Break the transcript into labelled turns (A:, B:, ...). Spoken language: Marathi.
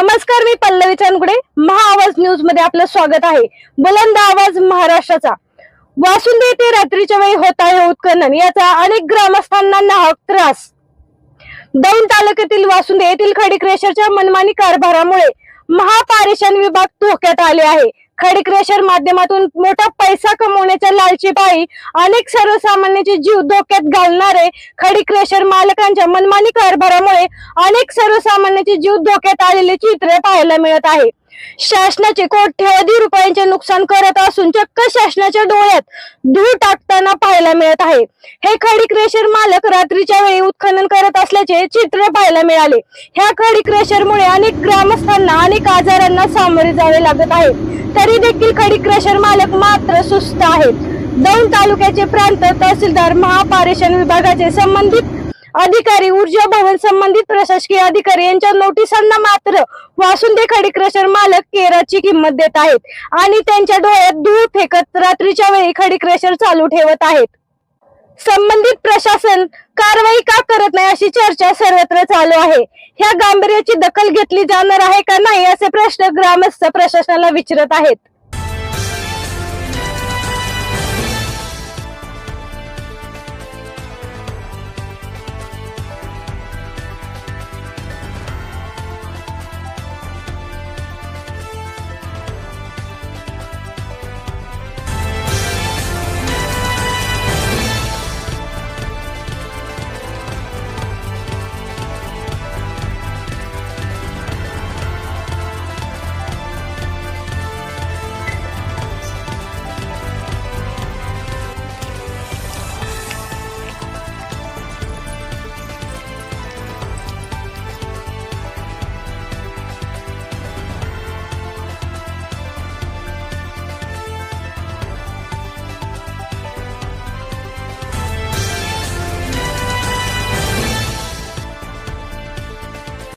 A: नमस्कार, मी पल्लवी चांदगुडे. महाआवाज न्यूज मध्ये आपलं स्वागत आहे. बुलंद आवाज महाराष्ट्राचा. वासुंदे येथे रात्रीच्या वेळी होत आहे उत्खनन, याचा अनेक ग्रामस्थांना नाहक त्रास. दौंड तालुक्यातील वासुंदे येथील खडी क्रशरच्या मनमानी कारभारामुळे महापारेषण विभाग धोक्यात आले आहे. खडी क्रशर माध्यमातून मोठा पैसा कमवण्याच्या लालची पायी अनेक सर्वसामान्यांचे जीव धोक्यात घालणारे खडी क्रशर मालकांच्या मनमानी कारभारामुळे अनेक सर्वसामान्यांचे जीव धोक्यात आलेले चित्र पाहायला मिळत आहे. शासनाचे कोट्यवधी रुपयांचे नुकसान करत असून चक्क शासनाच्या डोळ्यात धूळ टाकताना पाहायला मिळत आहे. हे खडी क्रशर मालक रात्रीच्या वेळी उत्खनन करत असल्याचे चित्र पाहायला मिळाले. ह्या खडी क्रशरमुळे अनेक ग्रामस्थांना अनेक आजारांना सामोरे जावे लागत आहे. तरी देखील खडी क्रशर मालक मात्र सुस्त आहेत. दौंड तालुक्याचे प्रांत तहसीलदार, महापारेषण विभागाचे संबंधित अधिकारी, ऊर्जा भवन संबंधित प्रशासकीय अधिकारी यांच्या नोटिसांना मात्र वासुंदे खडी क्रशर मालक केराची किंमत देत आहेत आणि त्यांच्या डोळ्यात धूळ फेकत रात्रीच्या वेळी खडी क्रशर चालू ठेवत आहेत. संबंधित प्रशासन कारवाई का करत नाही अशी चर्चा सर्वत्र चालू आहे. ह्या गांभीर्याची दखल घेतली जाणार आहे का नाही असे प्रश्न ग्रामस्थ प्रशासनाला विचारत आहेत.